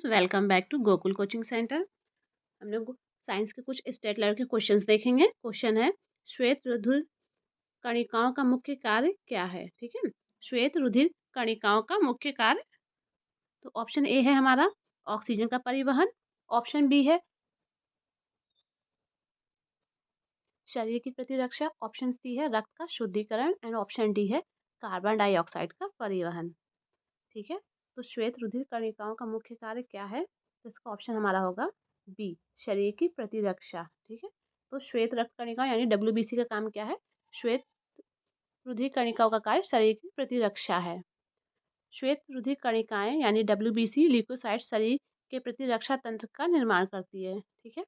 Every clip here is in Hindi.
Welcome back to Gokul coaching centre. हम लोग साइंस के कुछ स्टेट लेवल के क्वेश्चंस देखेंगे। क्वेश्चन है, श्वेत रुधिर कणिकाओं का मुख्य कार्य क्या है? ठीक है, श्वेत रुधिर कणिकाओं का मुख्य कार्य। तो ऑप्शन ए है हमारा ऑक्सीजन का परिवहन, ऑप्शन बी है शरीर की प्रतिरक्षा, ऑप्शन सी है रक्त का शुद्धिकरण एंड ऑप्शन डी है कार्बन डाइऑक्साइड का परिवहन। ठीक है, तो श्वेत रुधिर कणिकाओं का मुख्य कार्य क्या है? तो इसका ऑप्शन हमारा होगा बी, शरीर की प्रतिरक्षा। ठीक है, तो श्वेत रक्त कणिका यानी डब्ल्यूबीसी का काम क्या है? श्वेत रुधिर कणिकाओं का कार्य शरीर की प्रतिरक्षा है। श्वेत रुधिर कणिकाएं यानी डब्ल्यूबीसी ल्यूकोसाइट शरीर के प्रतिरक्षा तंत्र का निर्माण करती है। ठीक है,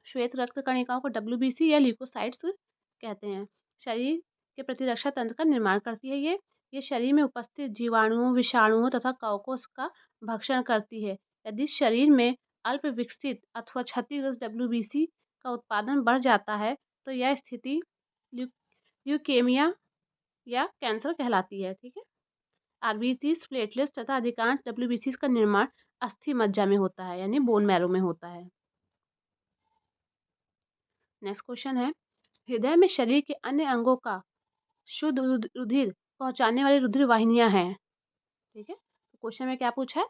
श्वेत रक्त कणिकाओं को डब्ल्यूबीसी या ल्यूकोसाइट्स कहते हैं। शरीर के प्रतिरक्षा तंत्र का निर्माण करती है ये शरीर में उपस्थित जीवाणुओं, विषाणुओं तथा कवकों का भक्षण करती है। यदि शरीर में अल्प विकसित अथवा क्षतिग्रस्त डब्ल्यूबीसी का उत्पादन बढ़ जाता है तो यह स्थिति ल्यूकेमिया या कैंसर कहलाती है। ठीक है, आरबीसीज, प्लेटलेट्स तथा अधिकांश डब्ल्यूबीसी का निर्माण अस्थि मज्जा में होता है यानी बोन मैरो में होता है। नेक्स्ट क्वेश्चन है, हृदय में शरीर के अन्य अंगों का शुद्ध रुधिर पहुंचाने वाली रुधिर वाहिनियां हैं। ठीक है, तो क्वेश्चन में क्या पूछा है?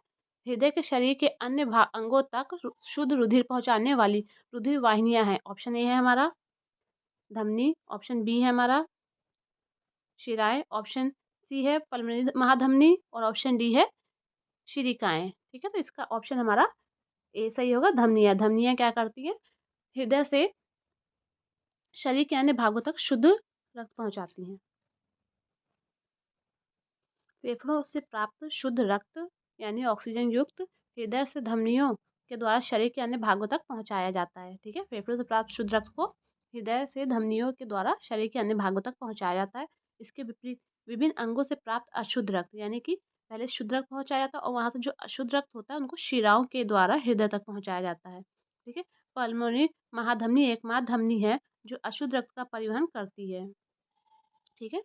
हृदय के शरीर के अन्य अंगों तक शुद्ध रुधिर पहुंचाने वाली रुधिर वाहिनियां हैं। ऑप्शन ए है हमारा धमनी, ऑप्शन बी है हमारा शिराएं, ऑप्शन सी है पल्मोनरी महाधमनी और ऑप्शन डी है शिरिकाएं। ठीक है, तो इसका ऑप्शन हमारा ए सही होगा, धमनियां। धमनियां क्या करती है? हृदय से शरीर के अन्य भागों तक शुद्ध रक्त पहुंचाती हैं। फेफड़ों से प्राप्त शुद्ध रक्त यानी ऑक्सीजन युक्त हृदय से धमनियों के द्वारा शरीर के अन्य भागों तक पहुंचाया जाता है। ठीक है, फेफड़ों से प्राप्त शुद्ध रक्त को हृदय से धमनियों के द्वारा शरीर के अन्य भागों तक पहुंचाया जाता है। इसके विपरीत विभिन्न अंगों से प्राप्त अशुद्ध रक्त यानी कि पहले शुद्ध रक्त पहुंचाया जाता है और वहां से जो अशुद्ध रक्त होता है उनको शिराओं के द्वारा हृदय तक पहुंचाया जाता है। ठीक है, पल्मोनरी महाधमनी एकमात्र धमनी है जो अशुद्ध रक्त का परिवहन करती है। ठीक है,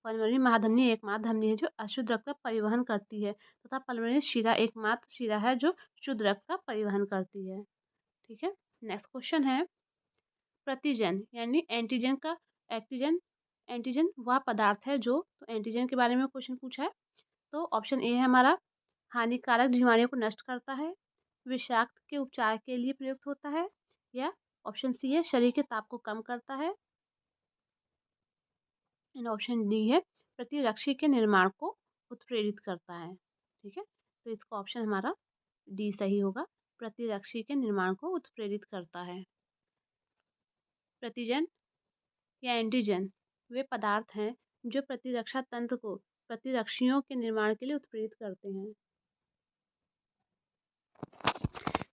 पल्मोनरी महाधमनी एकमात्र धमनी है जो अशुद्ध रक्त का परिवहन करती है तथा पल्मोनरी शिरा एकमात्र शिरा है जो शुद्ध रक्त का परिवहन करती है। ठीक है, नेक्स्ट क्वेश्चन है, प्रतिजन यानी एंटीजन का एंटीजन एंटीजन वह पदार्थ है जो, तो एंटीजन के बारे में क्वेश्चन पूछा है। तो ऑप्शन ए है हमारा हानिकारक जीवाणुओं को नष्ट करता है, विषाक्त के उपचार के लिए प्रयुक्त होता है, या ऑप्शन सी है शरीर के ताप को कम करता है, एंड ऑप्शन डी है प्रतिरक्षी के निर्माण को उत्प्रेरित करता है। ठीक है, तो इसका ऑप्शन हमारा डी सही होगा, प्रतिरक्षी के निर्माण को उत्प्रेरित करता है। प्रतिजन या एंटीजन वे पदार्थ हैं जो प्रतिरक्षा तंत्र को प्रतिरक्षियों के निर्माण के लिए उत्प्रेरित करते हैं।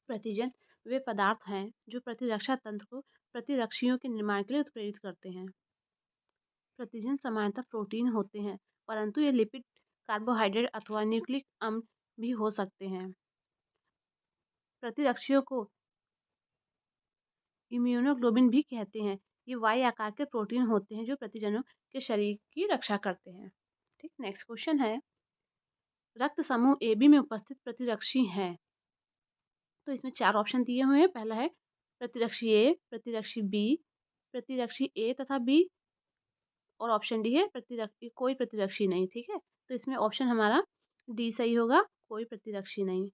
प्रतिजन वे पदार्थ हैं जो प्रतिरक्षा तंत्र को प्रतिरक्षियों के निर्माण के लिए उत्प्रेरित करते हैं। प्रतिजन सामान्यतः प्रोटीन होते हैं परंतु ये लिपिड, कार्बोहाइड्रेट अथवा न्यूक्लिक अम्ल भी हो सकते हैं। प्रतिरक्षियों को इम्यूनोग्लोबिन भी कहते हैं। ये वाई आकार के प्रोटीन होते हैं जो प्रतिजनों के शरीर की रक्षा करते हैं। ठीक, नेक्स्ट क्वेश्चन है, रक्त समूह ए बी में उपस्थित प्रतिरक्षी हैं। तो इसमें चार ऑप्शन दिए हुए हैं। पहला है प्रतिरक्षी ए, प्रतिरक्षी बी, प्रतिरक्षी ए तथा बी, और ऑप्शन डी है प्रतिरक्षी कोई प्रतिरक्षी नहीं। ठीक है, तो इसमें ऑप्शन हमारा डी सही होगा, कोई प्रतिरक्षी नहीं।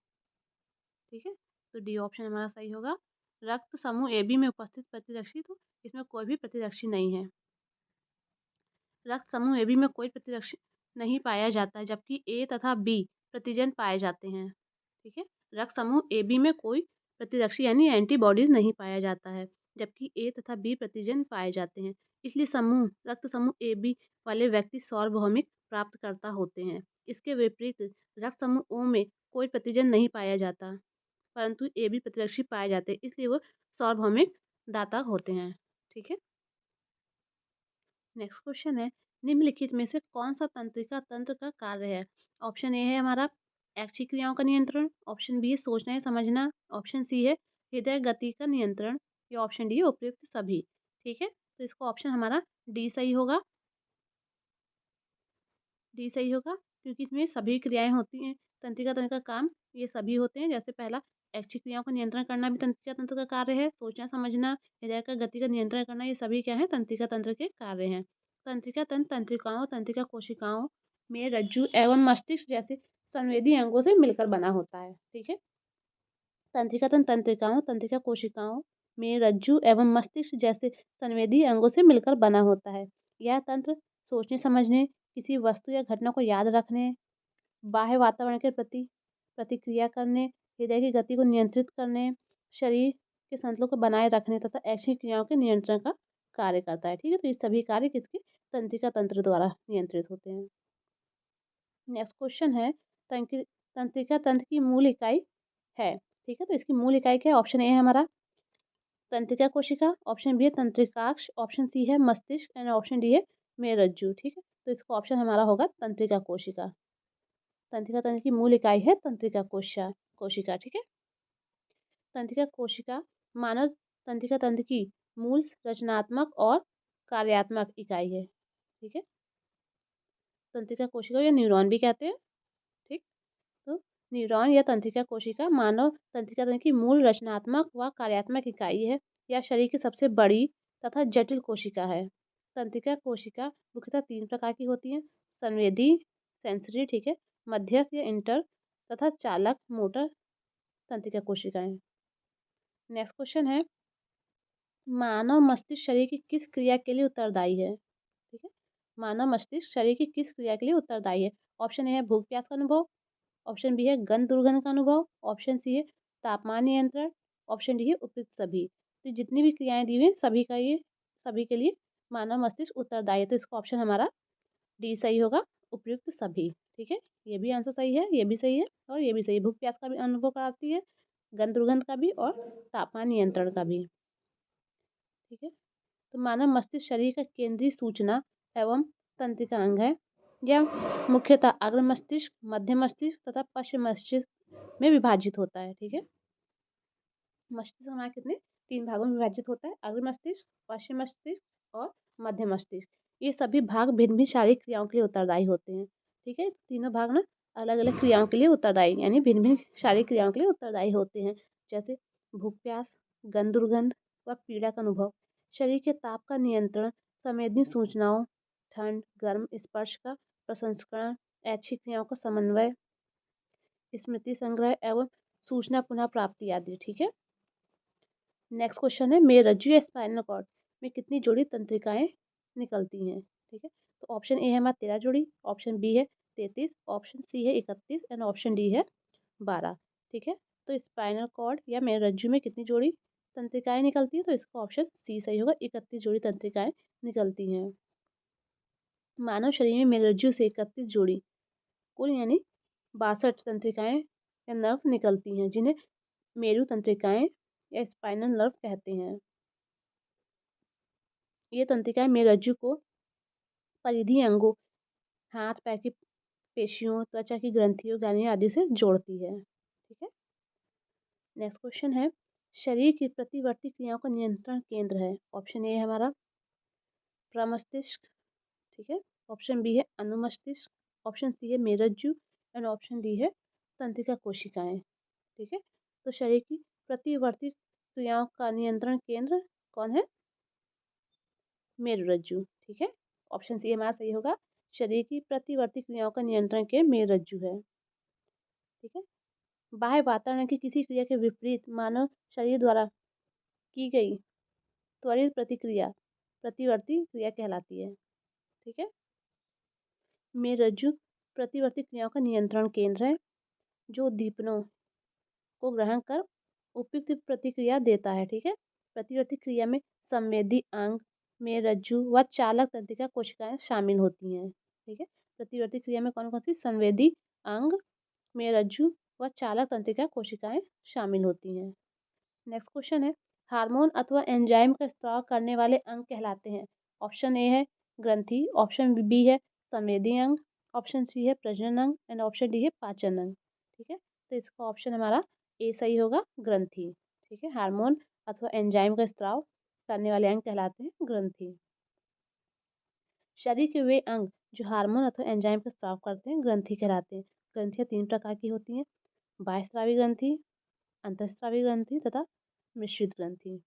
ठीक है, तो डी ऑप्शन हमारा सही होगा, रक्त समूह ए बी में उपस्थित प्रतिरक्षी, तो इसमें कोई भी प्रतिरक्षी नहीं है। रक्त समूह ए बी में कोई प्रतिरक्षी नहीं पाया जाता है जबकि ए तथा बी प्रतिजन पाए जाते हैं। ठीक है, रक्त समूह ए बी में कोई प्रतिरक्षी यानी एंटीबॉडीज नहीं पाया जाता है जबकि ए तथा बी प्रतिजन पाए जाते हैं। इसलिए रक्त समूह ए बी वाले व्यक्ति सार्वभौमिक प्राप्तकर्ता होते हैं। इसके विपरीत रक्त समूह ओ में कोई प्रतिजन नहीं पाया जाता परंतु ए बी प्रतिरक्षी पाए जाते हैं, इसलिए वो सार्वभौमिक दाता होते हैं। ठीक है, नेक्स्ट क्वेश्चन है, निम्नलिखित में से कौन सा तंत्रिका तंत्र का कार्य है? ऑप्शन ए है हमारा ऐच्छिक क्रियाओं का नियंत्रण, ऑप्शन बी है सोचना या समझना, ऑप्शन सी है हृदय गति का नियंत्रण, या ऑप्शन डी है उपयुक्त सभी। ठीक है, तो इसका ऑप्शन हमारा डी सही होगा, डी सही होगा क्योंकि इसमें सभी क्रियाएं होती हैं। तंत्रिका तंत्र का काम ये सभी होते हैं। जैसे पहला, ऐच्छिक क्रियाओं का नियंत्रण करना भी तंत्रिका तंत्र का कार्य है। सोचना, समझना, हृदय का गति का नियंत्रण करना, ये सभी क्या है, तंत्रिका तंत्र के कार्य हैं। तंत्रिका तंत्र तंत्रिकाओं, तंत्रिका कोशिकाओं में रज्जु एवं मस्तिष्क जैसे संवेदी अंगों से मिलकर बना होता है। ठीक है। तंत्रिका तंत्र तंत्रिकाओं, तंत्रिका कोशिकाओं में रज्जु एवं मस्तिष्क जैसे संवेदी अंगों से मिलकर बना होता है। यह तंत्र सोचने समझने, किसी वस्तु या घटना को याद रखने, बाह्य वातावरण के प्रति प्रतिक्रिया करने, हृदय की गति को नियंत्रित करने, शरीर के संतुलन को बनाए रखने तथा ऐच्छिक क्रियाओं के नियंत्रण का कार्य करता है। ठीक है। तो ये सभी कार्य किसके, तंत्रिका तंत्र द्वारा नियंत्रित होते हैं। नेक्स्ट क्वेश्चन है, तंत्रिका तंत्र की मूल इकाई है। ठीक है। तो इसकी मूल इकाई क्या है? ऑप्शन ए है हमारा तंत्रिका कोशिका, ऑप्शन बी है तंत्रिकाक्ष, ऑप्शन सी है मस्तिष्क एंड ऑप्शन डी है मेरुरज्जु। ठीक है। तो इसका ऑप्शन हमारा होगा तंत्रिका कोशिका। तंत्रिका तंत्र की मूल इकाई है तंत्रिका कोशिका। ठीक है। तंत्रिका कोशिका मानव तंत्रिका तंत्र की मूल रचनात्मक और कार्यात्मक इकाई है। ठीक है। तंत्रिका कोशिका या न्यूरॉन भी कहते हैं। ठीक। तो न्यूरॉन या तंत्रिका कोशिका मानव तंत्रिका तंत्र की मूल रचनात्मक व कार्यात्मक इकाई है। यह शरीर की सबसे बड़ी तथा जटिल कोशिका है। तंत्रिका कोशिका मुख्यतः 3 प्रकार की होती हैं। संवेदी, सेंसरी, ठीक है, मध्यस्थ या इंटर तथा चालक मोटर तंत्रिका कोशिकाएं। नेक्स्ट क्वेश्चन है, मानव मस्तिष्क शरीर की किस क्रिया के लिए उत्तरदायी है? ठीक है। मानव मस्तिष्क शरीर की किस क्रिया के लिए उत्तरदायी है? ऑप्शन ए है भूख प्यास का अनुभव, ऑप्शन बी है गंध दुर्गंध का अनुभव, ऑप्शन सी है तापमान नियंत्रण, ऑप्शन डी है उपयुक्त सभी। तो जितनी भी क्रियाएं दी हुई हैं सभी के लिए मानव मस्तिष्क उत्तरदायी है। तो इसका ऑप्शन हमारा डी सही होगा, उपयुक्त सभी। ठीक है। ये भी आंसर सही है, ये भी सही है और ये भी सही है। भूख प्यास का भी अनुभव कराती है, गंध दुर्गंध का भी और तापमान नियंत्रण का भी। ठीक है। तो मानव मस्तिष्क शरीर का केंद्रीय सूचना एवं तंत्रिका अंग है। यह मुख्यतः अग्र मस्तिष्क, मध्य मस्तिष्क तथा पश्चिम मस्तिष्क में विभाजित होता है। ठीक है। मस्तिष्क हमारा कितने 3 भागों में विभाजित होता है, अग्र मस्तिष्क, पश्चिम मस्तिष्क और मध्य मस्तिष्क। ये सभी भाग भिन्न भिन्न शारीरिक क्रियाओं के लिए उत्तरदायी होते हैं। ठीक है। तीनों भाग ना अलग अलग क्रियाओं के लिए उत्तरदायी, यानी भिन्न भिन्न शारीरिक क्रियाओं के लिए उत्तरदायी होते हैं। जैसे भूख प्यास, गंध दुर्गंध व पीड़ा का अनुभव, शरीर के ताप का नियंत्रण, संवेदी सूचनाओं, ठंड गर्म स्पर्श का प्रसंस्करण, ऐच्छिक क्रियाओं का समन्वय, स्मृति संग्रह एवं सूचना पुनः प्राप्ति आदि। ठीक है। नेक्स्ट क्वेश्चन है, मेरुरज्जु या स्पाइनल कॉर्ड में कितनी जोड़ी तंत्रिकाएं निकलती हैं? ठीक है। तो ऑप्शन ए है हमारा 13 जोड़ी, ऑप्शन बी है 33, ऑप्शन सी है 31 एंड ऑप्शन डी है 12। ठीक है। तो स्पाइनल कॉर्ड या मेरुरज्जु में कितनी जोड़ी तंत्रिकाएं निकलती है? तो इसका ऑप्शन सी सही होगा, 31 जोड़ी तंत्रिकाएं निकलती हैं। मानव शरीर में मेरुरज्जु से 31 जोड़ी कुल यानी 62 तंत्रिकाएं या नर्व निकलती हैं, जिन्हें मेरु तंत्रिकाएं या स्पाइनल नर्व कहते हैं। ये तंत्रिकाएं मेरुरज्जु को परिधीय अंगों, हाथ पैर की पेशियों, त्वचा की ग्रंथियों, ग्रैन्युल आदि से जोड़ती है। ठीक है। नेक्स्ट क्वेश्चन है, शरीर की प्रतिवर्ती क्रियाओं का नियंत्रण केंद्र है। ऑप्शन ए है हमारा प्रमस्तिष्क, ठीक है, ऑप्शन बी है अनुमस्तिष्क, ऑप्शन सी है मेरुरज्जु एंड ऑप्शन डी है तंत्रिका कोशिकाएं। ठीक है। तो शरीर की प्रतिवर्ती क्रियाओं का नियंत्रण केंद्र कौन है? मेरुरज्जु। ठीक है। ऑप्शन सी हमारा सही होगा, शरीर की प्रतिवर्ती क्रियाओं का नियंत्रण के मेरुरज्जु है। ठीक है। बाह्य वातावरण की किसी क्रिया के विपरीत मानव शरीर द्वारा की गई त्वरित प्रतिक्रिया प्रतिवर्ती क्रिया कहलाती है। ठीक है। मेरुरज्जु प्रतिवर्ती क्रियाओं का नियंत्रण केंद्र है, जो उद्दीपनों को ग्रहण कर उपयुक्त प्रतिक्रिया देता है। ठीक है। प्रतिवर्ती क्रिया में संवेदी अंग, मेरुरज्जु व चालक तंत्रिका कोशिकाएं शामिल होती हैं। ठीक है। प्रतिवर्ती क्रिया में कौन कौन सी संवेदी अंग, मेरुरज्जु व चालक तंत्रिका कोशिकाएं शामिल होती हैं। नेक्स्ट क्वेश्चन है, हार्मोन अथवा एंजाइम का स्त्राव करने वाले अंग कहलाते हैं। ऑप्शन ए है ग्रंथि, ऑप्शन बी है संवेदी अंग, ऑप्शन सी है प्रजनन अंग एंड ऑप्शन डी है पाचन अंग। ठीक है। तो इसका ऑप्शन हमारा ए सही होगा, ग्रंथि। ठीक है। हार्मोन अथवा एंजाइम का स्त्राव करने वाले अंग कहलाते हैं ग्रंथि। शरीर के वे अंग जो हार्मोन अथवा एंजाइम का स्त्राव करते हैं ग्रंथि कहलाते हैं। ग्रंथियां 3 प्रकार की होती हैं, बाह्यस्रावी ग्रंथि, अंतःस्रावी ग्रंथि तथा मिश्रित ग्रंथि।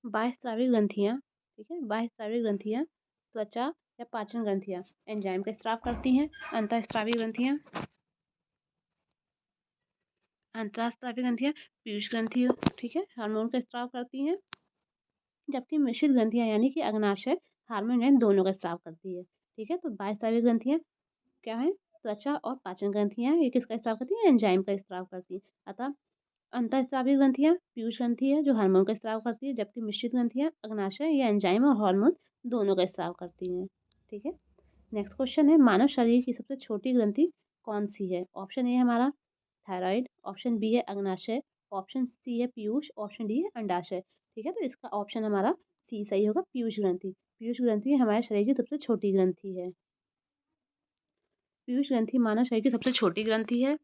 बाह्यस्रावी ग्रंथियाँ, ठीक है, बाह्यस्रावी ग्रंथियाँ त्वचा या पाचन ग्रंथियाँ एंजाइम का स्राव करती हैं। अंतःस्रावी ग्रंथियाँ अंतःस्रावी ग्रंथियाँ पीयूष ग्रंथि, ठीक है, हार्मोन का स्राव करती हैं। जबकि मिश्रित ग्रंथियाँ यानी कि अग्नाशय हार्मोन यानी दोनों का स्राव करती है, ठीक है। तो बाह्यस्रावी ग्रंथियाँ क्या है? त्वचा और पाचन ग्रंथियाँ, ये किसका स्राव करती हैं? एंजाइम का स्राव करती हैं। अतः अंतःस्रावी ग्रंथियाँ पीयूष ग्रंथि है जो हार्मोन का स्राव करती है, जबकि मिश्रित ग्रंथियाँ अग्नाशय या एंजाइम और हार्मोन दोनों का स्राव करती हैं, ठीक है। नेक्स्ट क्वेश्चन है, मानव शरीर की सबसे छोटी ग्रंथि कौन सी है? ऑप्शन ए है हमारा थायराइड, ऑप्शन बी है अग्नाशय, ऑप्शन सी है पीयूष, ऑप्शन डी है अंडाशय, ठीक है। तो इसका ऑप्शन हमारा सी सही होगा, पीयूष ग्रंथि। पीयूष ग्रंथि हमारे शरीर की सबसे छोटी ग्रंथि है। पीयूष ग्रंथि मानव शरीर की सबसे छोटी ग्रंथि है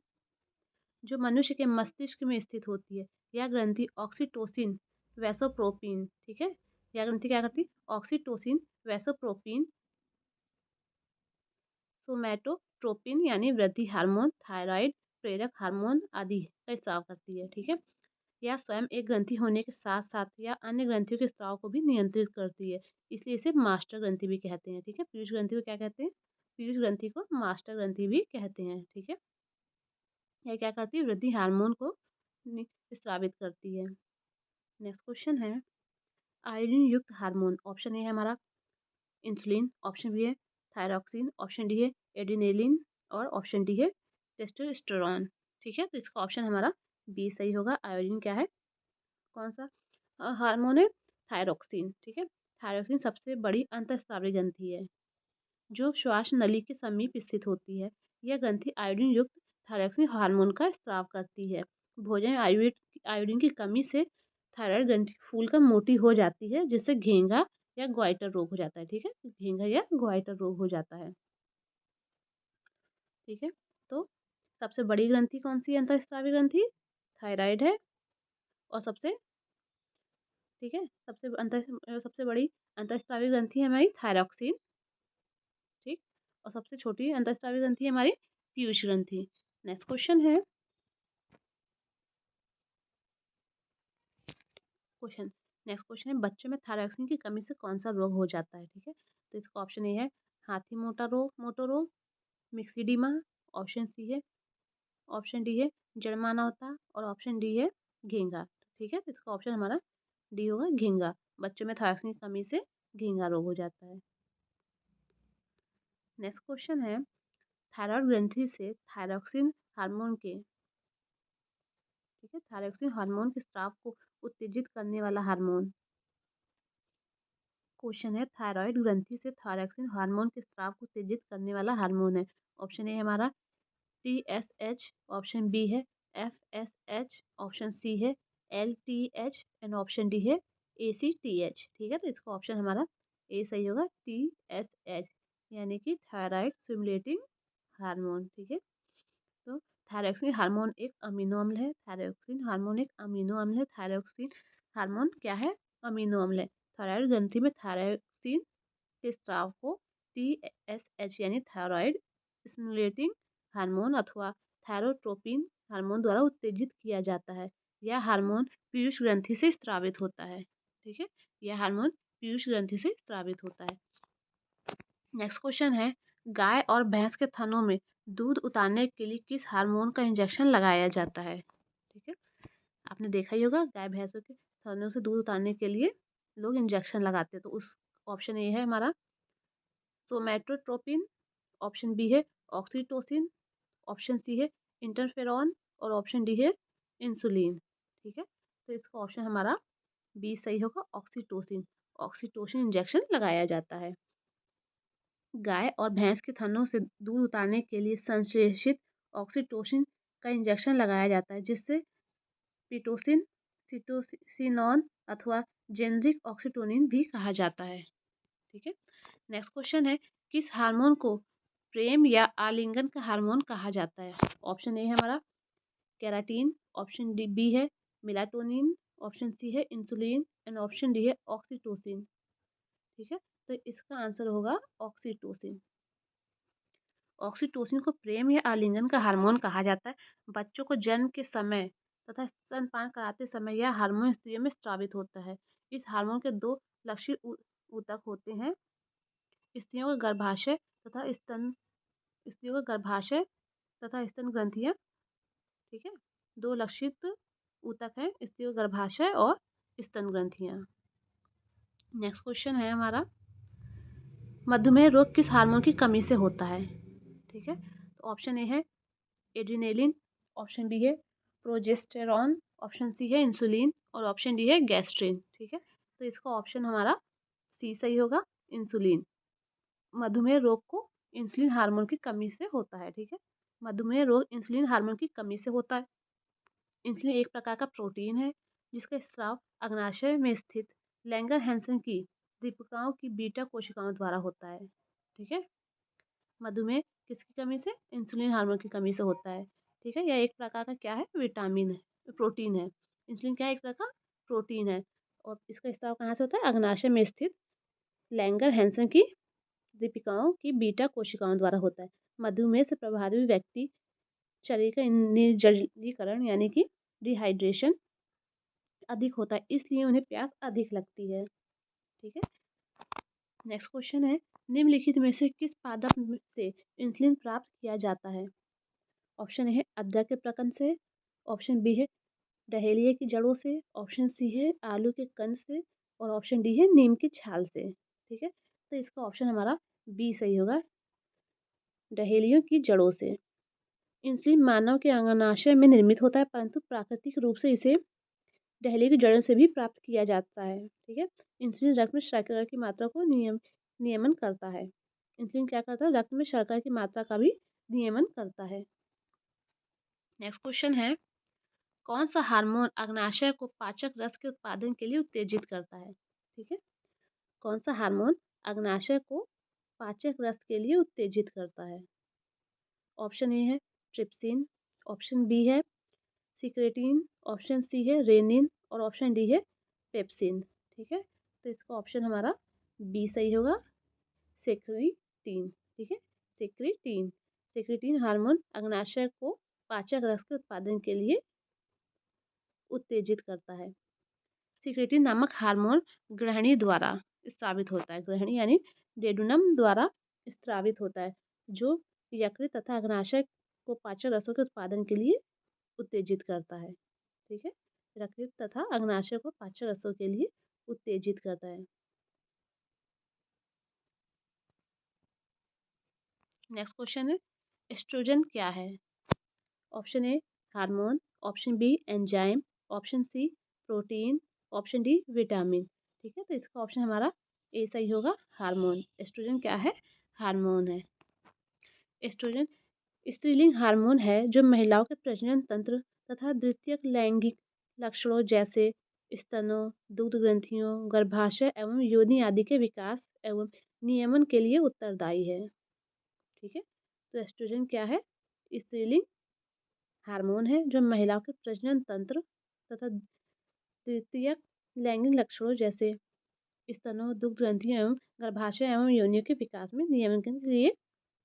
जो मनुष्य के मस्तिष्क में स्थित होती है। यह ग्रंथि ऑक्सीटोसिन, वैसोप्रोपिन, ठीक है, यह ग्रंथि क्या करती है? ऑक्सीटोसिन, वैसोप्रोपिन, सोमैटोट्रोपिन यानी वृद्धि हार्मोन, थायराइड प्रेरक हार्मोन आदि का स्राव करती है, ठीक है। यह स्वयं एक ग्रंथि होने के साथ साथ या अन्य ग्रंथियों के स्राव को भी नियंत्रित करती है, इसलिए इसे मास्टर ग्रंथि भी कहते हैं, ठीक है। पीयूष ग्रंथि को क्या कहते हैं? पीयूष ग्रंथि को मास्टर ग्रंथि भी कहते हैं, ठीक है। यह क्या करती है? वृद्धि हार्मोन को स्रावित करती है। नेक्स्ट क्वेश्चन है, आयोडीन युक्त हार्मोन। ऑप्शन ए है हमारा इंसुलिन, ऑप्शन बी है थायरॉक्सिन, ऑप्शन डी है एड्रेनलिन और ऑप्शन डी है टेस्टोस्टेरोन, ठीक है। तो इसका ऑप्शन हमारा बी सही होगा। आयोडीन क्या है? कौन सा हार्मोन है? थायरॉक्सिन, ठीक है। थायरॉक्सिन सबसे बड़ी अंतःस्रावी ग्रंथि है जो श्वास नली के समीप स्थित होती है। यह ग्रंथि आयोडीन युक्त थायरॉक्सिन हार्मोन का स्राव करती है। भोजन में आयोडीन की कमी से थायराइड ग्रंथि फूलकर मोटी हो जाती है, जिससे घेंघा या ग्वाइटर रोग हो जाता है, ठीक है। घेंघा या ग्वाइटर रोग हो जाता है, ठीक है। तो सबसे बड़ी ग्रंथि कौन सी है? अंतःस्रावी ग्रंथि थायराइड है। और सबसे, ठीक है, सबसे बड़ी अंतःस्रावी ग्रंथि है हमारी थायरॉक्सिन, ठीक। और सबसे छोटी अंतःस्रावी ग्रंथि है हमारी पीयूष ग्रंथि। नेक्स्ट क्वेश्चन नेक्स्ट क्वेश्चन है, बच्चों में थायरॉक्सिन की कमी से कौन सा रोग हो जाता है, ठीक है। तो इसका ऑप्शन ए है हाथी मोटो रोग, मिक्सिडीमा, ऑप्शन सी है, ऑप्शन डी है जड़मानवता और ऑप्शन डी है घेंघा, ठीक है। तो इसका ऑप्शन हमारा डी होगा, घेंघा। बच्चों में थायरॉक्सिन की कमी से घेंघा रोग हो जाता है। नेक्स्ट क्वेश्चन है, थायराइड ग्रंथि से थायरॉक्सिन हार्मोन के, ठीक है, थायरॉक्सिन हार्मोन के स्राव को उत्तेजित करने वाला हार्मोन। क्वेश्चन है, थायराइड ग्रंथि से थायरॉक्सिन हार्मोन के स्राव को उत्तेजित करने वाला हार्मोन है। ऑप्शन ए हमारा TSH, ऑप्शन बी है FSH, ऑप्शन सी है LTH एंड ऑप्शन डी है ACTH, ठीक है। तो इसका ऑप्शन हमारा ए सही होगा, TSH यानी कि थायराइड स्टिमुलेटिंग हार्मोन, ठीक है। तो थायरॉक्सिन हार्मोन एक अमीनो अम्ल है। थायरॉक्सिन हार्मोन एक अमीनो अम्ल है। थायरॉक्सिन हार्मोन क्या है? अमीनो अम्ल है। थायराइड ग्रंथि में थायरॉक्सिन के स्राव को TSH यानी थायराइड स्टिमुलेटिंग हार्मोन अथवा थायरोट्रोपिन हार्मोन द्वारा उत्तेजित किया जाता है। यह हार्मोन पीयूष ग्रंथि से स्रावित होता है, ठीक है। यह हार्मोन पीयूष ग्रंथि से स्रावित होता है। नेक्स्ट क्वेश्चन है, गाय और भैंस के थनों में दूध उतारने के लिए किस हार्मोन का इंजेक्शन लगाया जाता है, ठीक है। आपने देखा ही होगा, गाय भैंसों के थनों से दूध उतारने के लिए लोग इंजेक्शन लगाते हैं। तो उस ऑप्शन ए है हमारा सोमैटोट्रोपिन, ऑप्शन बी है ऑक्सीटोसिन, ऑप्शन सी है इंटरफेरॉन और ऑप्शन डी है इंसुलिन, ठीक है। तो इसका ऑप्शन हमारा बी सही होगा, ऑक्सीटोसिन। ऑक्सीटोसिन इंजेक्शन लगाया जाता है। गाय और भैंस के थनों से दूध उतारने के लिए संश्लेषित ऑक्सीटोसिन का इंजेक्शन लगाया जाता है, जिससे पिटोसिन, सिटोसिनॉन अथवा जेनरिक ऑक्सीटोनिन भी कहा जाता है, ठीक है। नेक्स्ट क्वेश्चन है, किस हार्मोन को प्रेम या आलिंगन का हार्मोन कहा जाता है? ऑप्शन ए है हमारा केराटिन, ऑप्शन डी बी है मेलाटोनिन, ऑप्शन सी है इंसुलिन एंड ऑप्शन डी है ऑक्सीटोसिन, ठीक है। तो इसका आंसर होगा ऑक्सीटोसिन। ऑक्सीटोसिन को प्रेम या आलिंगन का हार्मोन कहा जाता है। बच्चों को जन्म के समय तथा स्तनपान कराते समय यह हार्मोन स्त्रियों में स्रावित होता है। इस हार्मोन के दो लक्षित ऊतक होते हैं। स्त्रियों का गर्भाशय तथा स्तन ग्रंथियां। ठीक है, दो लक्षित ऊतक हैं, स्त्रियों का गर्भाशय और स्तन ग्रंथियां। नेक्स्ट क्वेश्चन है हमारा, मधुमेह रोग किस हार्मोन की कमी से होता है? ठीक है, तो ऑप्शन ए है एड्रिनेलिन, ऑप्शन बी है प्रोजेस्टेरॉन, ऑप्शन सी है इंसुलिन और ऑप्शन डी है गैस्ट्रिन। ठीक है, तो इसका ऑप्शन हमारा सी सही होगा, इंसुलिन। मधुमेह रोग को इंसुलिन हार्मोन की कमी से होता है। ठीक है, मधुमेह रोग इंसुलिन हार्मोन की कमी से होता है। इंसुलिन एक प्रकार का प्रोटीन है जिसका स्राव अग्नाशय में स्थित लैंगर हैंसन की दीपिकाओं की बीटा कोशिकाओं द्वारा होता है। ठीक है, मधुमेह किसकी कमी से? इंसुलिन हार्मोन की कमी से होता है। ठीक है, यह एक प्रकार का क्या है? विटामिन है, प्रोटीन है। इंसुलिन क्या है? एक प्रकार का प्रोटीन है और इसका स्राव कहाँ से होता है? अग्नाशय में स्थित लैंगर हैंसन की दीपिकाओं की बीटा कोशिकाओं द्वारा होता है। मधुमेह से प्रभावित व्यक्ति शरीर का निर्जलीकरण यानी कि डिहाइड्रेशन अधिक होता है, इसलिए उन्हें प्यास अधिक लगती है। ठीक है, नेक्स्ट क्वेश्चन है, निम्नलिखित में से किस पादप से इंसुलिन प्राप्त किया जाता है? ऑप्शन है अदरक के प्रकंद से, ऑप्शन बी है डहेलिया की जड़ों से, ऑप्शन सी है आलू के कंद से और ऑप्शन डी है नीम की छाल से। ठीक है, तो इसका ऑप्शन हमारा बी सही होगा, डहेलियों की जड़ों से। इंसुलिन मानव के अंगनाशय में निर्मित होता है, परंतु प्राकृतिक रूप से इसे डहेलिया की जड़ों से भी प्राप्त किया जाता है। ठीक है, इंसुलिन रक्त में शर्करा की मात्रा को नियमन करता है। इंसुलिन क्या करता है? रक्त में शर्करा की मात्रा का भी नियमन करता है। नेक्स्ट क्वेश्चन है, कौन सा हार्मोन अग्नाशय को पाचक रस के उत्पादन के लिए उत्तेजित करता है? ठीक है, कौन सा हार्मोन अग्नाशय को पाचक रस के लिए उत्तेजित करता है? ऑप्शन ए है ट्रिप्सिन, ऑप्शन बी है सिक्रेटिन, ऑप्शन सी है रेनिन और ऑप्शन डी है पेप्सिन। ठीक है, तो इसका ऑप्शन हमारा बी सही होगा, सेक्रेटिन। ठीक है, सेक्रेटिन। सेक्रेटिन हार्मोन अग्नाशय को पाचक रस के उत्पादन के लिए उत्तेजित करता है। सिक्रेटिन नामक हार्मोन ग्रहणी द्वारा स्रावित होता है, ग्रहणी यानी डेडुनम द्वारा स्रावित होता है, जो यकृत तथा अग्नाशय को पाचक रसों के उत्पादन के लिए उत्तेजित करता है। ठीक है, यकृत तथा अग्नाशय को पाचक रसों के लिए उत्तेजित करता है। नेक्स्ट क्वेश्चन है, एस्ट्रोजन क्या है? Option A hormone, option B enzyme, option C protein, option D vitamin. ठीक है, तो इसका ऑप्शन हमारा ए सही होगा, हार्मोन। एस्ट्रोजन क्या है? हार्मोन है। एस्ट्रोजन स्त्रीलिंग हार्मोन है जो महिलाओं के प्रजनन तंत्र तथा द्वितीयक लैंगिक लक्षणों जैसे स्तनों, दुग्ध ग्रंथियों, गर्भाशय एवं योनि आदि के विकास एवं नियमन के लिए उत्तरदायी है। ठीक है, तो एस्ट्रोजन क्या है? स्त्रीलिंग हार्मोन है जो महिलाओं के प्रजनन तंत्र तथा द्वितीयक लैंगिक लक्षणों जैसे स्तनों, दुग्ध ग्रंथियों एवं गर्भाशय एवं योनियों के विकास में नियमन के लिए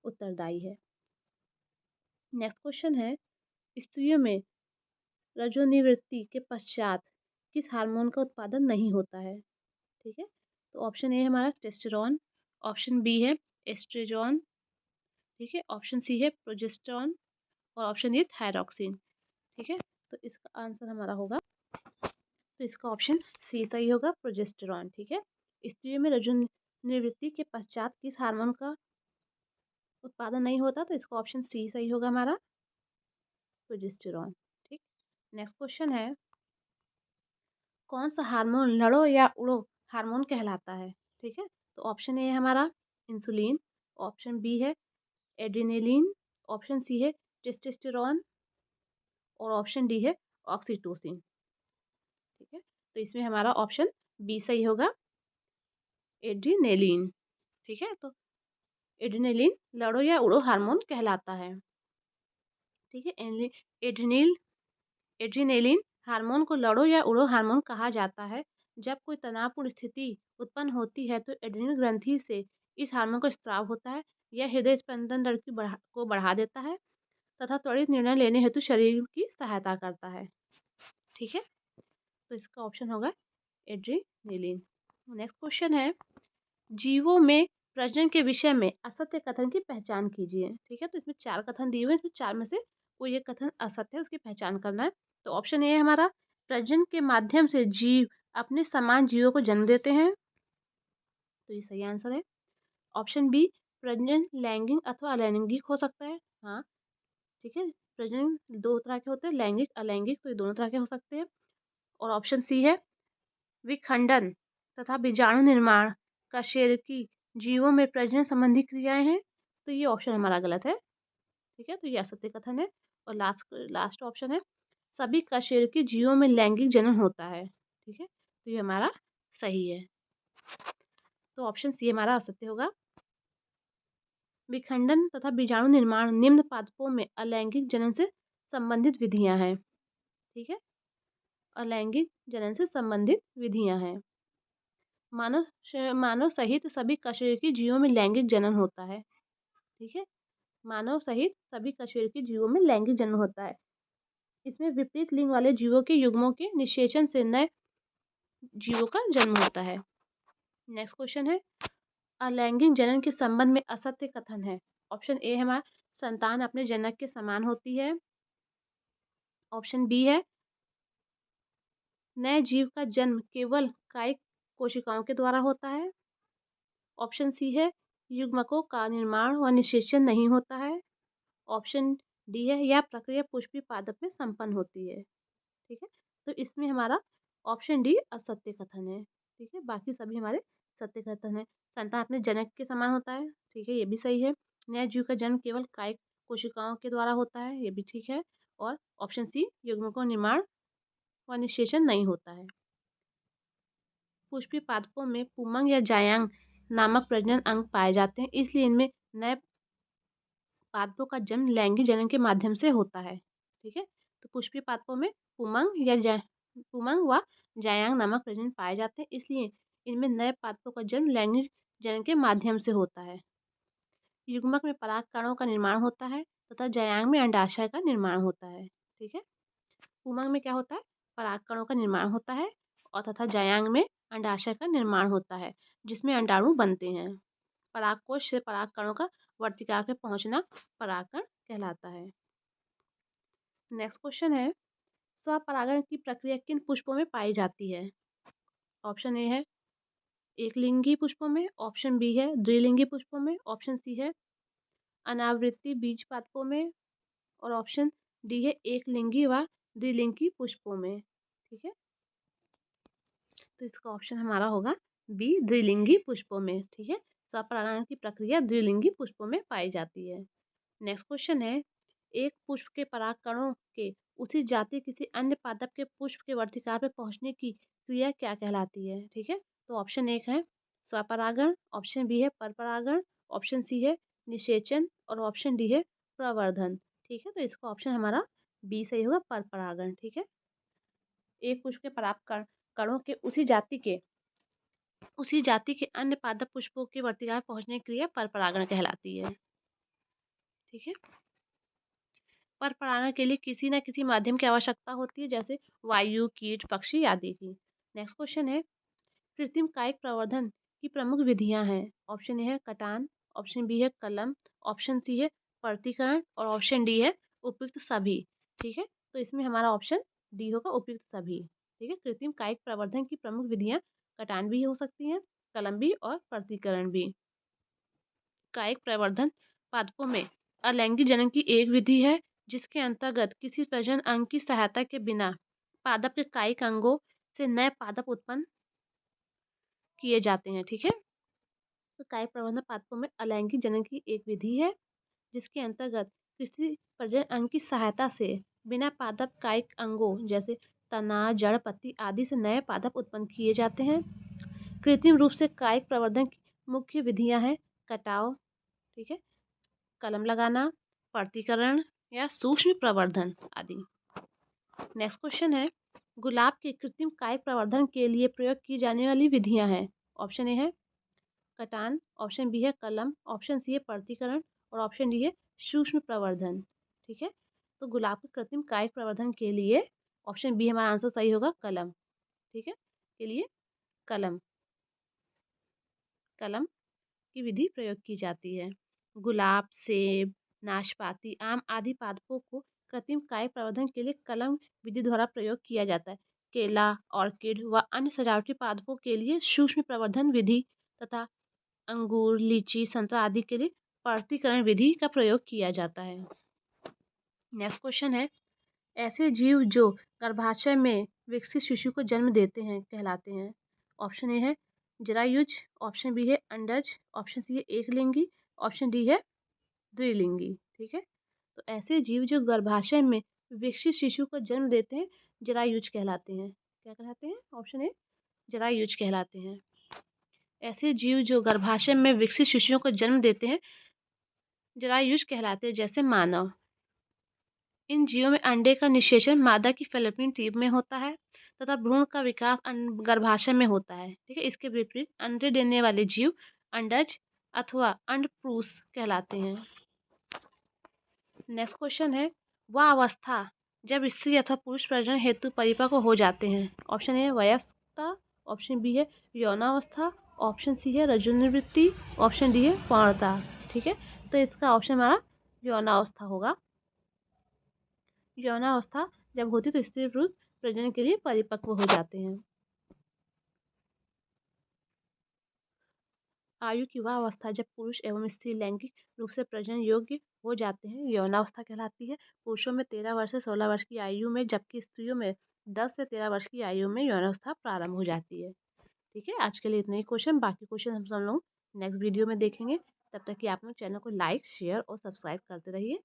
उत्तरदायी है। नेक्स्ट क्वेश्चन है, स्त्रियों में रजोनिवृत्ति के पश्चात किस हार्मोन का उत्पादन नहीं होता है? ठीक है, तो ऑप्शन ए हमारा टेस्टेरोन, ऑप्शन बी है एस्ट्रोजन, ठीक है, ऑप्शन सी है प्रोजेस्टेरॉन और ऑप्शन डी है थायरॉक्सिन। ठीक है, तो इसका आंसर हमारा होगा, तो इसका ऑप्शन सी सही होगा, प्रोजेस्टेरॉन। ठीक है, स्त्रियों में रजोनिवृत्ति के पश्चात किस हार्मोन का उत्पादन नहीं होता? तो इसका ऑप्शन सी सही होगा हमारा, प्रोजेस्टेरॉन। ठीक, नेक्स्ट क्वेश्चन है, कौन सा हार्मोन लड़ो या उड़ो हार्मोन कहलाता है? ठीक है, तो ऑप्शन ए है हमारा इंसुलिन, ऑप्शन बी है एड्रिनेलिन, ऑप्शन सी है टेस्टोस्टेरोन और ऑप्शन डी है ऑक्सीटोसिन। ठीक है, तो इसमें हमारा ऑप्शन बी सही होगा, एड्रिनेलिन। ठीक है, तो एड्रिनेलिन लड़ो या उड़ो हार्मोन कहलाता है। ठीक है, एड्रिनिल एड्रिनेलिन हार्मोन को लड़ो या उड़ो हार्मोन कहा जाता है। जब कोई तनावपूर्ण स्थिति उत्पन्न होती है तो एड्रिनल ग्रंथि से इस हार्मोन का स्राव होता है। यह हृदय स्पंदन दर को बढ़ा देता है तथा त्वरित निर्णय लेने हेतु शरीर की सहायता करता है। ठीक है, तो इसका ऑप्शन होगा एड्रीनलिन। नेक्स्ट क्वेश्चन है, जीवों में प्रजनन के विषय में असत्य कथन की पहचान कीजिए। ठीक है, तो इसमें 4 कथन दिए हुए हैं, इसमें 4 में से कोई एक कथन असत्य है, उसकी पहचान करना है। तो ऑप्शन ए है हमारा, प्रजनन के माध्यम से जीव अपने समान जीवों को जन्म देते हैं, तो ये सही आंसर है। ऑप्शन बी, प्रजनन लैंगिक अथवा अलैंगिक हो सकता है। हाँ, ठीक है, प्रजनन 2 तरह के होते हैं, लैंगिक अलैंगिक, तो ये दोनों तरह के हो सकते हैं। और ऑप्शन सी है, विखंडन तथा बीजाणु निर्माण कशेरुकी जीवों में प्रजनन संबंधी क्रियाएं हैं, तो ये ऑप्शन हमारा गलत है। ठीक है, तो ये असत्य कथन है। और लास्ट ऑप्शन है, सभी कशेरुकी जीवों में लैंगिक जनन होता है। ठीक है, तो ये हमारा सही है। तो ऑप्शन सी हमारा असत्य होगा। विखंडन तथा बीजाणु निर्माण निम्न पादपों में अलैंगिक जनन से संबंधित विधियां हैं। ठीक है, अलैंगिक जनन से संबंधित विधियां हैं। मानव सहित सभी कशेरुकी जीवों में लैंगिक जनन होता है। ठीक है, मानव सहित सभी कशेरुकी जीवों में लैंगिक जनन होता है। इसमें विपरीत लिंग वाले जीवों के युग्मों के निषेचन से नए जीवों का जन्म होता है। नेक्स्ट क्वेश्चन है, अलैंगिक जनन के संबंध में असत्य कथन है। ऑप्शन ए है हमारा, संतान अपने जनक के समान होती है। ऑप्शन बी है, नए जीव का जन्म केवल कायिक कोशिकाओं के द्वारा होता है। ऑप्शन सी है, युग्मकों का निर्माण व निषेचन नहीं होता है। ऑप्शन डी है, यह प्रक्रिया पुष्पीय पादप में संपन्न होती है। ठीक है, तो इसमें हमारा ऑप्शन डी असत्य कथन है। ठीक है, बाकी सभी हमारे सत्य कथन है। संतान अपने जनक के समान होता है, ठीक है, ये भी सही है। नए जीव का जन्म केवल कायिक कोशिकाओं के द्वारा होता है, ये भी ठीक है। और ऑप्शन सी, युग्मकों निर्माण व निषेचन नहीं होता है। पुष्पीय पादपों में पुमंग या जायांग नामक प्रजनन अंग पाए जाते हैं, इसलिए इनमें नए पादपों का जन्म लैंगिक जनन के माध्यम से होता है। ठीक है, तो पुष्पीय पादपों में पुमंग व जायांग नामक प्रजनन पाए जाते हैं, इसलिए इनमें नए पादपों का जन्म लैंगिक जनन के माध्यम से होता है। युग्मक में पराग कणों का निर्माण होता है तथा जायांग में अंडाशय का निर्माण होता है। ठीक है, पुमंग में क्या होता है, पराग कणों का निर्माण होता है और तथा जायांग में अंडाशय का निर्माण होता है, जिसमें अंडाणु बनते हैं। परागकोश से पराग कणों का वर्तिकाग्र में पहुंचना परागकण कहलाता है। नेक्स्ट क्वेश्चन है, स्वपरागण की प्रक्रिया किन पुष्पों में पाई जाती है। ऑप्शन ए है, एक लिंगी पुष्पों में। ऑप्शन बी है, द्विलिंगी पुष्पों में। ऑप्शन सी है, अनावृत्ति बीज पादपों में। और ऑप्शन डी है, एक लिंगी व द्विलिंगी पुष्पों में। ठीक है, तो इसका ऑप्शन हमारा होगा बी, द्विलिंगी पुष्पों में। ठीक है, स्वपरागण की प्रक्रिया द्विलिंगी पुष्पों में पाई जाती है। नेक्स्ट क्वेश्चन है, एक पुष्प के पराग कणों के उसी जाति किसी अन्य पादप के पुष्प के वर्तिकाग्र में पहुंचने की क्रिया क्या कहलाती है। ठीक है, तो ऑप्शन एक है स्वपरागण, ऑप्शन बी है परपरागण, ऑप्शन सी है निषेचन और ऑप्शन डी है प्रवर्धन। ठीक है, तो इसका ऑप्शन हमारा बी सही होगा, परपरागण। ठीक है, एक पुष्प के पराग कणों के उसी जाति के अन्य पादप पुष्पों के वर्तिकाग्र पहुंचने की क्रिया परपरागण कहलाती है। ठीक है, पर परागण के लिए किसी न किसी माध्यम की आवश्यकता होती है, जैसे वायु, कीट, पक्षी आदि की। नेक्स्ट क्वेश्चन है, कृत्रिम कायिक प्रवर्धन की प्रमुख विधियां हैं। ऑप्शन ए है कटान, ऑप्शन बी है कलम, ऑप्शन सी है पर्तीकरण और ऑप्शन डी है उपयुक्त सभी। ठीक है, तो इसमें हमारा ऑप्शन डी होगा, उपयुक्त सभी। ठीक है, कृत्रिम कायिक प्रवर्धन की प्रमुख विधियां कटान भी हो सकती हैं, कलम भी और पर्तीकरण भी। कायिक प्रवर्धन पादपों में अलैंगिक जनन की एक विधि है, जिसके अंतर्गत किसी प्रजनन अंग की सहायता के बिना पादप के कायिक अंगों से नए पादप उत्पन्न किए जाते हैं। ठीक है, तो कायिक प्रवर्धन पादपों में अलैंगिक जनन की एक विधि है, जिसके अंतर्गत किसी प्रजनन अंग की सहायता से बिना पादप कायिक अंगों जैसे तना, जड़, पत्ती आदि से नए पादप उत्पन्न किए जाते हैं। कृत्रिम रूप से कायिक प्रवर्धन की मुख्य विधियां हैं कटाव, ठीक है, कलम लगाना, पर्तीकरण या सूक्ष्म प्रवर्धन आदि। नेक्स्ट क्वेश्चन है, गुलाब के कृत्रिम कायिक प्रवर्धन के लिए प्रयोग की जाने वाली विधियां हैं। ऑप्शन ए है कटान, ऑप्शन बी है कलम, ऑप्शन सी है पर्तीकरण और ऑप्शन डी है सूक्ष्म प्रवर्धन। ठीक है, तो गुलाब के कृत्रिम कायिक प्रवर्धन के लिए ऑप्शन बी हमारा आंसर सही होगा कलम। ठीक है, के लिए कलम कलम की विधि प्रयोग की जाती है। गुलाब, सेब, नाशपाती, आम आदि पादपों को कृत्रिम कायिक प्रवर्धन के लिए कलम विधि द्वारा प्रयोग किया जाता है। केला, ऑर्किड व अन्य सजावटी पादपों के लिए सूक्ष्म प्रवर्धन विधि तथा अंगूर, लीची, संतरा आदि के लिए पर्तीकरण विधि का प्रयोग किया जाता है। नेक्स्ट क्वेश्चन है, ऐसे जीव जो गर्भाशय में विकसित शिशु को जन्म देते हैं कहलाते हैं। ऑप्शन ए है जरायुज, ऑप्शन बी है अंडज, ऑप्शन सी है एकलिंगी, ऑप्शन डी है द्विलिंगी। ठीक है, तो ऐसे जीव जो गर्भाशय में विकसित शिशु को जन्म देते हैं जरायुज कहलाते हैं। क्या कहलाते हैं? ऑप्शन ए जरायुज कहलाते हैं। ऐसे जीव जो गर्भाशय में विकसित शिशुओं को जन्म देते हैं जरायुज कहलाते हैं, जैसे मानव। इन जीवों में अंडे का निषेचन मादा की फैलोपियन ट्यूब में होता है तथा भ्रूण का विकास गर्भाशय में होता है। ठीक है, इसके विपरीत अंडे देने वाले जीव अंडज अथवा अंडपुरुष कहलाते हैं। नेक्स्ट क्वेश्चन है, वह अवस्था जब स्त्री अथवा पुरुष प्रजनन हेतु परिपक्व हो जाते हैं। ऑप्शन ए वयस्कता, ऑप्शन बी है यौनावस्था, ऑप्शन सी है रजोनिवृत्ति, ऑप्शन डी है पौणता। ठीक है, तो इसका ऑप्शन हमारा यौनावस्था होगा। यौनावस्था जब होती तो स्त्री पुरुष प्रजनन के लिए परिपक्व हो जाते हैं। आयु की वह अवस्था जब पुरुष एवं स्त्री लैंगिक रूप से प्रजनन योग्य हो जाते हैं यौनावस्था कहलाती है। पुरुषों में 13 वर्ष से 16 वर्ष की आयु में, जबकि स्त्रियों में 10 से 13 वर्ष की आयु में यौनावस्था प्रारंभ हो जाती है। ठीक है, आज के लिए इतने ही क्वेश्चन, बाकी क्वेश्चन हम सब लोग नेक्स्ट वीडियो में देखेंगे। तब तक कि आप लोग चैनल को लाइक, शेयर और सब्सक्राइब करते रहिए।